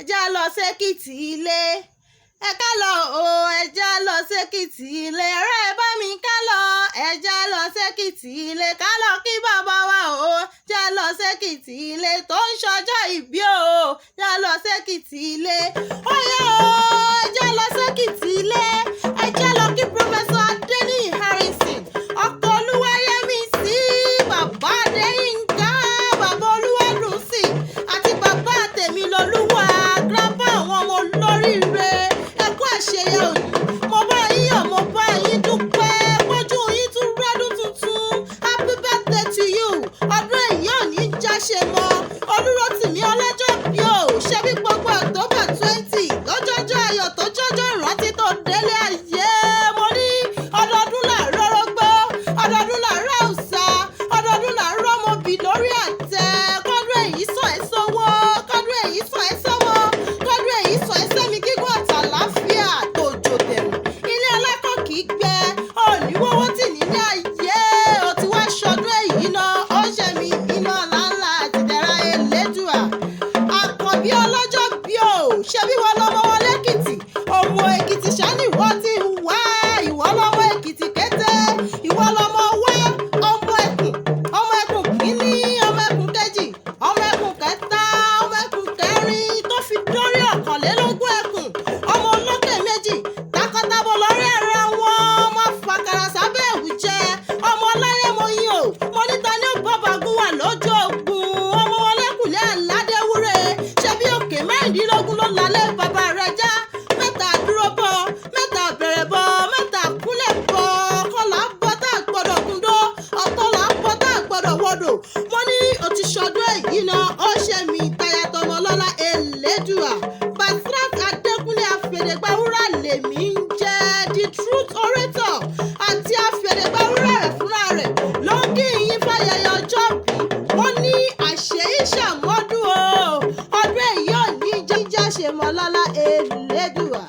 ẹjá lọ sékìtì ilé ẹ ká lọ o ẹjá lọ sékìtì ilé ọ̀rẹ́ ẹ bá mi ká lọ ẹjá lọ sékìtì ilé ká lọ kí bàbá wa o já lọ sékìtì ilé tó ń ṣọjọ́ ìbí o já lọ sékìtì ilé ó yá o ẹjá lọ sékìtì ilé ẹjá lọ kí Professor Adeniyi Harrison ọkọ Olúwayẹmísí bàbá Adéyínká bàbá Olúwadùnsí àti bàbá Tèmilolúwa grandpa àwọn ọmọ olóríire ẹkú àṣeyẹ òní mo bá yín yọ̀ mo bá yín dúpẹ́ pójú yín tún rọ́dún tuntun happy birthday to you ọdún èyí ò ní jáṣe mọ́ Olúrótìmí ọlọ́jọ́ bí o ṣe bí gbogbo October 20 lọ́jọ́jọ́ ayọ̀ tó jọjọ́ ìrántí tó délé ayé mo ní ọdọọdún làárọ̀ rọ́gbọ́ ọdọọdún làárọ̀ ọ̀sà ọdọọdún làárọ̀ ọmọbì lórí àtẹ kọ́dún èyí sàn ẹ́ sọ́wọ́ kọ́dún èyí sàn ẹ́ sọ́wọ́ kọ́dún èyí sàn ẹ́ sẹ́mi gígùn àtàláfíà tó jò tẹ̀rù ilé alákọ̀ kìí gbẹ òníwọ́wọ́ tì nílé ayé ó ti wá ṣọdún èyí náà ó ṣe mí iná ńláńlá àtìdẹ́ra elédùà àkànbí ọlọ́jọ́ bí o ṣe bí wọ́n lọ́mọ wọn lẹ́kìtì ọmọ èkìtì ṣáni ìwọ ti ń wá ìwọ lọ́mọ èkìtì kété ìwọ lọ́mọ wá ọmọ ẹkùn kínní ọmọ ẹkùn kejì ọmọ ẹkùn kẹta ọmọ ẹkùn kẹrin tó fi dórí ọ̀kànlélógún ẹkùn ọmọ olókè méjì takọtabo lórí ẹ̀rọ wọn ọmọ fàkàrà sábẹ́ ẹ̀wù jẹ ọmọ ọláyẹmọyìn o mo níta ní bọ́bàgún wà lójú ogun ọmọ ọlẹ́kùnlé aládéwúre ṣe bí òkè mẹ́rìndínlógún ló lálẹ́ bàbá rẹ̀ já mẹ́ta dúró bọ́ mẹ́ta bẹ̀rẹ̀ bọ́ mẹ́ta kúnlẹ̀ bọ́ kọ́là bọ́ tá a gbọ́dọ̀ kúndó ọ̀tọ́là bọ́ tá a gbọ́dọ̀ wọ́dọ̀ mo ní o ti ṣọdún èyí náà ó ṣe mí tayatọmọ lọ́lá elédùà Basirat Adékúnlé Afẹ̀dẹ̀gbàwúrà lèmi ń jẹ́ the truth orator àti Afẹ̀dẹ̀gbàwúrà rẹ̀ fúnra rẹ̀ ló ń kí yín fàyẹyẹ ọjọ́ bí wọ́n ní àṣeyí ṣàmọ́dún o ọdún èyí ò ní jíjà ṣe mọ́ lọ́lá elédùà.